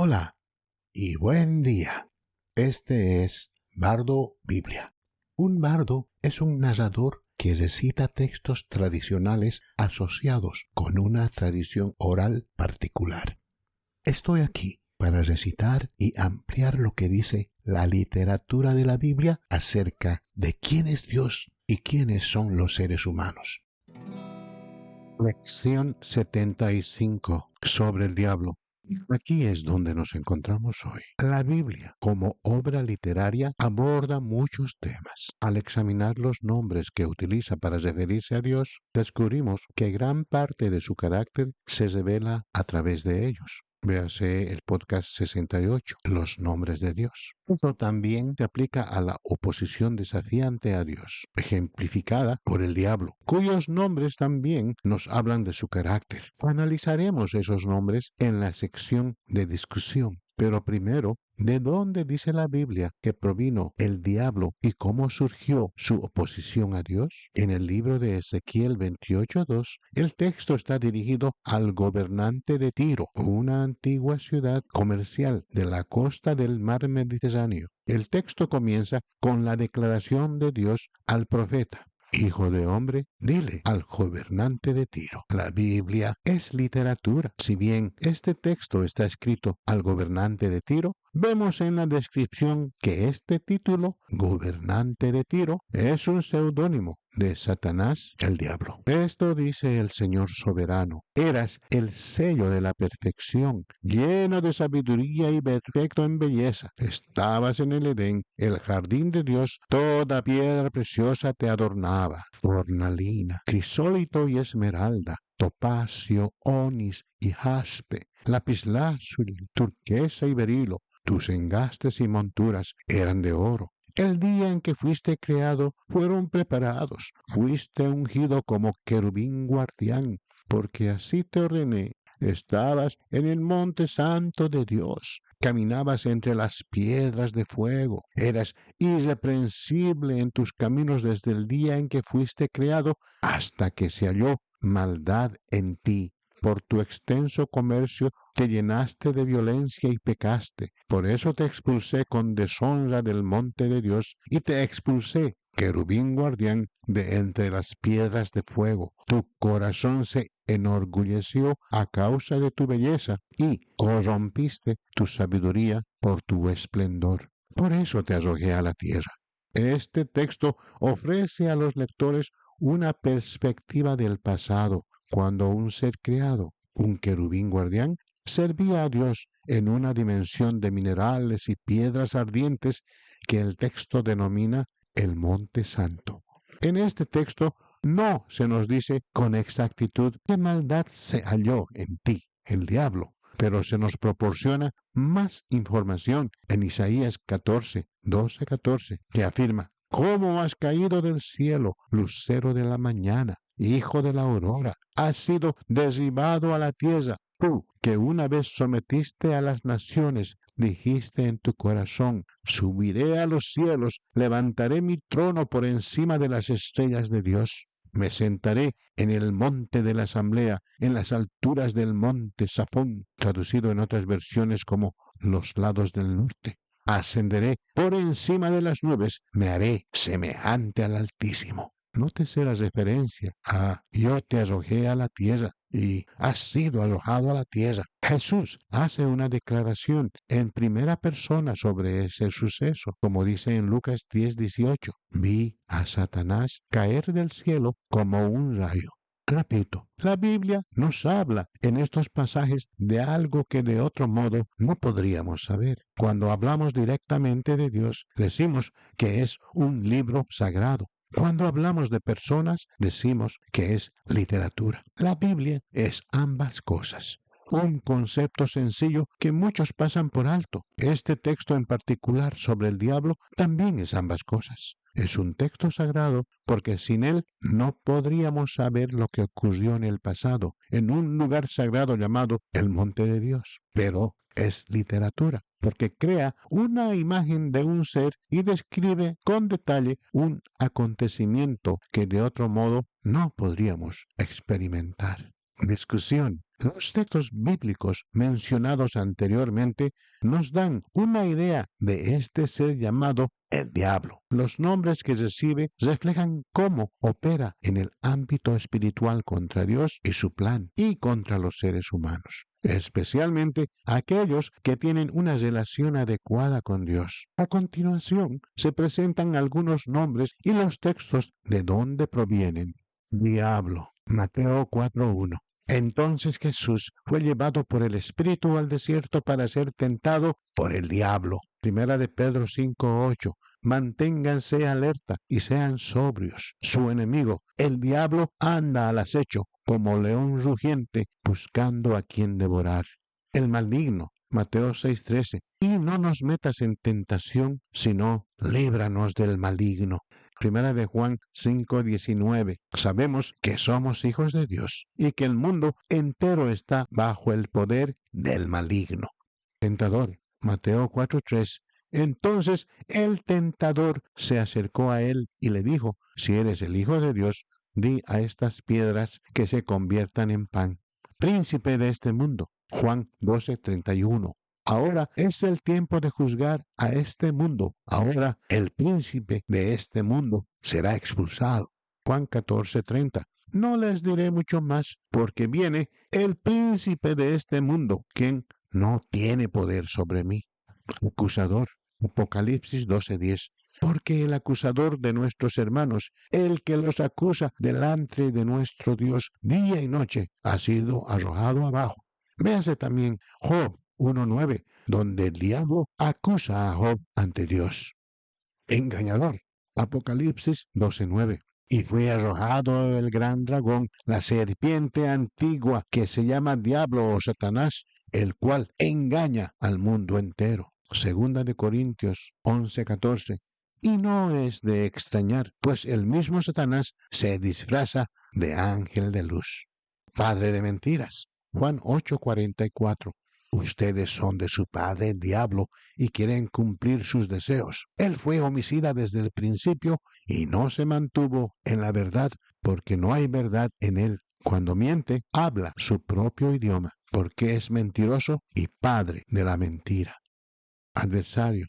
Hola y buen día. Este es Bardo Biblia. Un bardo es un narrador que recita textos tradicionales asociados con una tradición oral particular. Estoy aquí para recitar y ampliar lo que dice la literatura de la Biblia acerca de quién es Dios y quiénes son los seres humanos. Lección 75 sobre el diablo. Aquí es donde nos encontramos hoy. La Biblia, como obra literaria, aborda muchos temas. Al examinar los nombres que utiliza para referirse a Dios, descubrimos que gran parte de su carácter se revela a través de ellos. Véase el podcast 68, Los nombres de Dios. Eso también se aplica a la oposición desafiante a Dios, ejemplificada por el diablo, cuyos nombres también nos hablan de su carácter. Analizaremos esos nombres en la sección de discusión. Pero primero, ¿de dónde dice la Biblia que provino el diablo y cómo surgió su oposición a Dios? En el libro de Ezequiel 28:2, el texto está dirigido al gobernante de Tiro, una antigua ciudad comercial de la costa del mar Mediterráneo. El texto comienza con la declaración de Dios al profeta. Hijo de hombre, dile al gobernante de Tiro. La Biblia es literatura. Si bien este texto está escrito al gobernante de Tiro, vemos en la descripción que este título, gobernante de Tiro, es un seudónimo de Satanás, el diablo. Esto dice el Señor soberano: eras el sello de la perfección, lleno de sabiduría y perfecto en belleza. Estabas en el Edén, el jardín de Dios, toda piedra preciosa te adornaba: cornalina, crisólito y esmeralda, topacio, onis y jaspe, lapislázuli, turquesa y berilo. Tus engastes y monturas eran de oro. El día en que fuiste creado fueron preparados. Fuiste ungido como querubín guardián, porque así te ordené. Estabas en el monte santo de Dios. Caminabas entre las piedras de fuego. Eras irreprensible en tus caminos desde el día en que fuiste creado hasta que se halló maldad en ti. Por tu extenso comercio te llenaste de violencia y pecaste. Por eso te expulsé con deshonra del monte de Dios y te expulsé, querubín guardián, de entre las piedras de fuego. Tu corazón se enorgulleció a causa de tu belleza y corrompiste tu sabiduría por tu esplendor. Por eso te arrojé a la tierra. Este texto ofrece a los lectores una perspectiva del pasado, cuando un ser creado, un querubín guardián, servía a Dios en una dimensión de minerales y piedras ardientes que el texto denomina el Monte Santo. En este texto no se nos dice con exactitud qué maldad se halló en ti, el diablo, pero se nos proporciona más información en Isaías 12:14, que afirma: ¿cómo has caído del cielo, lucero de la mañana, hijo de la aurora? Has sido derribado a la tierra, tú que una vez sometiste a las naciones. Dijiste en tu corazón: subiré a los cielos, levantaré mi trono por encima de las estrellas de Dios. Me sentaré en el monte de la asamblea, en las alturas del monte Safón, traducido en otras versiones como los lados del norte. Ascenderé por encima de las nubes, me haré semejante al Altísimo. Nótese la referencia a yo te arrojé a la tierra y has sido arrojado a la tierra. Jesús hace una declaración en primera persona sobre ese suceso, como dice en Lucas 10:18. Vi a Satanás caer del cielo como un rayo. Repito, la Biblia nos habla en estos pasajes de algo que de otro modo no podríamos saber. Cuando hablamos directamente de Dios, decimos que es un libro sagrado. Cuando hablamos de personas, decimos que es literatura. La Biblia es ambas cosas. Un concepto sencillo que muchos pasan por alto. Este texto en particular sobre el diablo también es ambas cosas. Es un texto sagrado porque sin él no podríamos saber lo que ocurrió en el pasado, en un lugar sagrado llamado el Monte de Dios. Pero es literatura, porque crea una imagen de un ser y describe con detalle un acontecimiento que de otro modo no podríamos experimentar. Discusión. Los textos bíblicos mencionados anteriormente nos dan una idea de este ser llamado el diablo. Los nombres que recibe reflejan cómo opera en el ámbito espiritual contra Dios y su plan y contra los seres humanos, especialmente aquellos que tienen una relación adecuada con Dios. A continuación, se presentan algunos nombres y los textos de dónde provienen. Diablo, Mateo 4:1. Entonces Jesús fue llevado por el Espíritu al desierto para ser tentado por el diablo. Primera de Pedro 5:8. Manténganse alerta y sean sobrios. Su enemigo, el diablo, anda al acecho como león rugiente buscando a quien devorar. El maligno, Mateo 6:13. Y no nos metas en tentación, sino líbranos del maligno. Primera de Juan 5:19. Sabemos que somos hijos de Dios y que el mundo entero está bajo el poder del maligno. Tentador, Mateo 4:3. Entonces el tentador se acercó a él y le dijo, si eres el Hijo de Dios, di a estas piedras que se conviertan en pan. Príncipe de este mundo, Juan 12:31. Ahora es el tiempo de juzgar a este mundo. Ahora el príncipe de este mundo será expulsado. Juan 14:30. No les diré mucho más, porque viene el príncipe de este mundo, quien no tiene poder sobre mí. Acusador. Apocalipsis 12:10. Porque el acusador de nuestros hermanos, el que los acusa delante de nuestro Dios día y noche, ha sido arrojado abajo. Véase también Job 1:9, donde el diablo acusa a Job ante Dios. Engañador. Apocalipsis 12:9. Y fue arrojado el gran dragón, la serpiente antigua, que se llama Diablo o Satanás, el cual engaña al mundo entero. Segunda de Corintios 11:14. Y no es de extrañar, pues el mismo Satanás se disfraza de ángel de luz. Padre de mentiras. Juan 8:44. Ustedes son de su padre el diablo y quieren cumplir sus deseos. Él fue homicida desde el principio y no se mantuvo en la verdad porque no hay verdad en él. Cuando miente, habla su propio idioma porque es mentiroso y padre de la mentira. Adversario.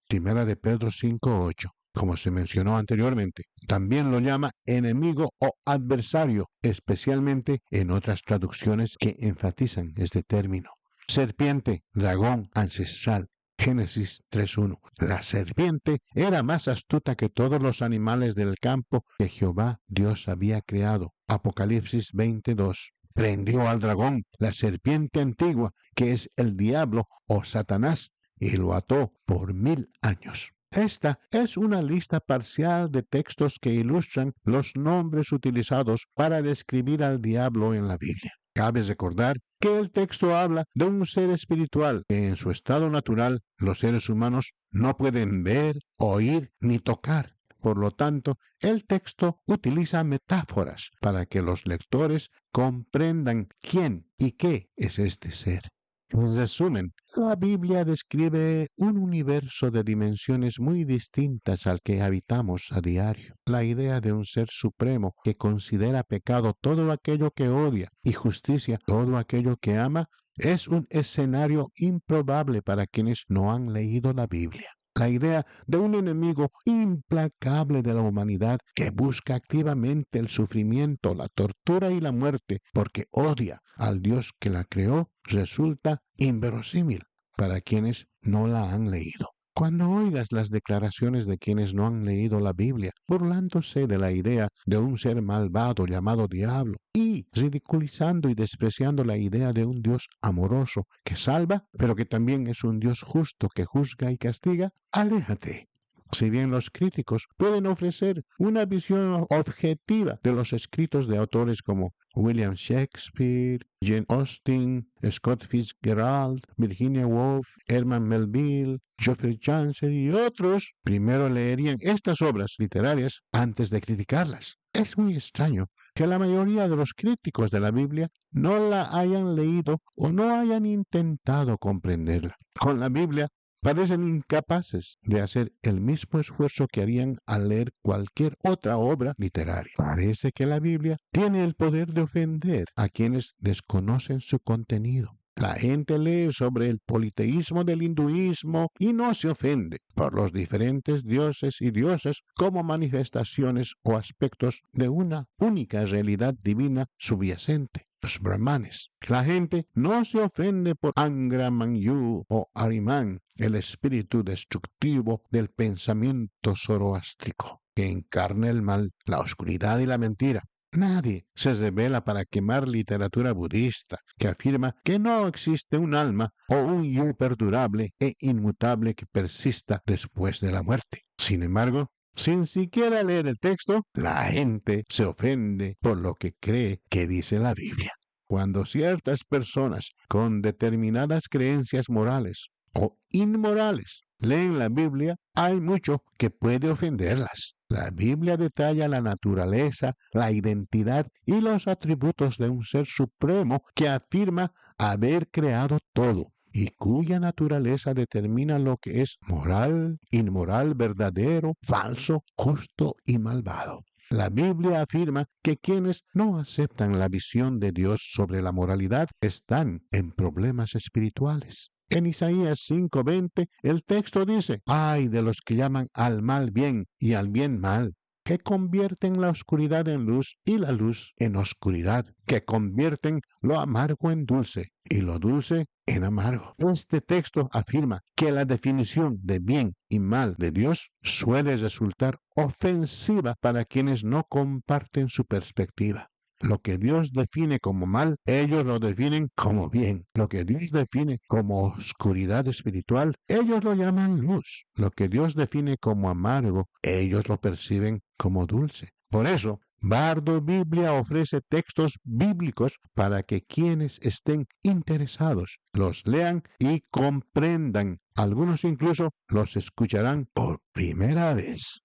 Primera de Pedro 5:8. Como se mencionó anteriormente, también lo llama enemigo o adversario, especialmente en otras traducciones que enfatizan este término. Serpiente, dragón ancestral. Génesis 3:1. La serpiente era más astuta que todos los animales del campo que Jehová Dios había creado. Apocalipsis 20:2. Prendió al dragón, la serpiente antigua, que es el diablo o Satanás, y lo ató por 1000 años. Esta es una lista parcial de textos que ilustran los nombres utilizados para describir al diablo en la Biblia. Cabe recordar que el texto habla de un ser espiritual que en su estado natural los seres humanos no pueden ver, oír ni tocar. Por lo tanto, el texto utiliza metáforas para que los lectores comprendan quién y qué es este ser. En resumen, la Biblia describe un universo de dimensiones muy distintas al que habitamos a diario. La idea de un ser supremo que considera pecado todo aquello que odia y justicia todo aquello que ama es un escenario improbable para quienes no han leído la Biblia. La idea de un enemigo implacable de la humanidad que busca activamente el sufrimiento, la tortura y la muerte porque odia al Dios que la creó resulta inverosímil para quienes no la han leído. Cuando oigas las declaraciones de quienes no han leído la Biblia, burlándose de la idea de un ser malvado llamado diablo y ridiculizando y despreciando la idea de un Dios amoroso que salva, pero que también es un Dios justo que juzga y castiga, aléjate. Si bien los críticos pueden ofrecer una visión objetiva de los escritos de autores como William Shakespeare, Jane Austen, Scott Fitzgerald, Virginia Woolf, Herman Melville, Geoffrey Chaucer y otros, primero leerían estas obras literarias antes de criticarlas. Es muy extraño que la mayoría de los críticos de la Biblia no la hayan leído o no hayan intentado comprenderla. Con la Biblia parecen incapaces de hacer el mismo esfuerzo que harían al leer cualquier otra obra literaria. Parece que la Biblia tiene el poder de ofender a quienes desconocen su contenido. La gente lee sobre el politeísmo del hinduismo y no se ofende por los diferentes dioses y diosas como manifestaciones o aspectos de una única realidad divina subyacente. Los brahmanes. La gente no se ofende por Angra Mainyu o Ahriman, el espíritu destructivo del pensamiento zoroástrico, que encarna el mal, la oscuridad y la mentira. Nadie se revela para quemar literatura budista que afirma que no existe un alma o un yo perdurable e inmutable que persista después de la muerte. Sin embargo, sin siquiera leer el texto, la gente se ofende por lo que cree que dice la Biblia. Cuando ciertas personas con determinadas creencias morales o inmorales leen la Biblia, hay mucho que puede ofenderlas. La Biblia detalla la naturaleza, la identidad y los atributos de un ser supremo que afirma haber creado todo y cuya naturaleza determina lo que es moral, inmoral, verdadero, falso, justo y malvado. La Biblia afirma que quienes no aceptan la visión de Dios sobre la moralidad están en problemas espirituales. En Isaías 5:20, el texto dice: «Ay de los que llaman al mal bien y al bien mal, que convierten la oscuridad en luz y la luz en oscuridad, que convierten lo amargo en dulce y lo dulce en amargo». Este texto afirma que la definición de bien y mal de Dios suele resultar ofensiva para quienes no comparten su perspectiva. Lo que Dios define como mal, ellos lo definen como bien. Lo que Dios define como oscuridad espiritual, ellos lo llaman luz. Lo que Dios define como amargo, ellos lo perciben como dulce. Por eso, Bardo Biblia ofrece textos bíblicos para que quienes estén interesados los lean y comprendan. Algunos incluso los escucharán por primera vez.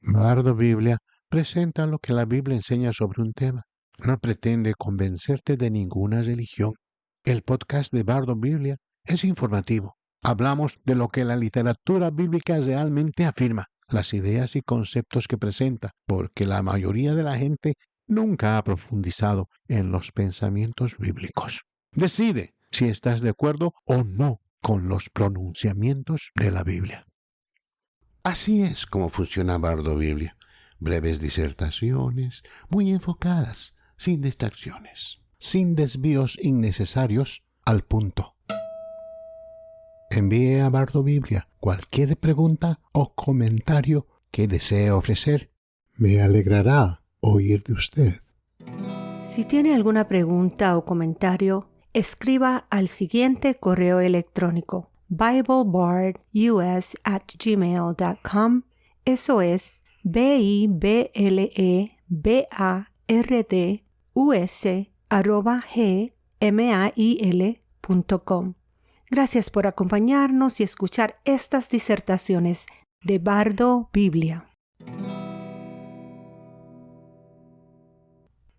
Bardo Biblia presenta lo que la Biblia enseña sobre un tema. No pretende convencerte de ninguna religión. El podcast de Bardo Biblia es informativo. Hablamos de lo que la literatura bíblica realmente afirma, las ideas y conceptos que presenta, porque la mayoría de la gente nunca ha profundizado en los pensamientos bíblicos. Decide si estás de acuerdo o no con los pronunciamientos de la Biblia. Así es como funciona Bardo Biblia. Breves disertaciones, muy enfocadas, sin distracciones, sin desvíos innecesarios, al punto. Envíe a Bardo Biblia cualquier pregunta o comentario que desee ofrecer. Me alegrará oír de usted. Si tiene alguna pregunta o comentario, escriba al siguiente correo electrónico: BibleBardUS@gmail.com. Eso es BibleBardus@gmail.com. Gracias por acompañarnos y escuchar estas disertaciones de Bardo Biblia.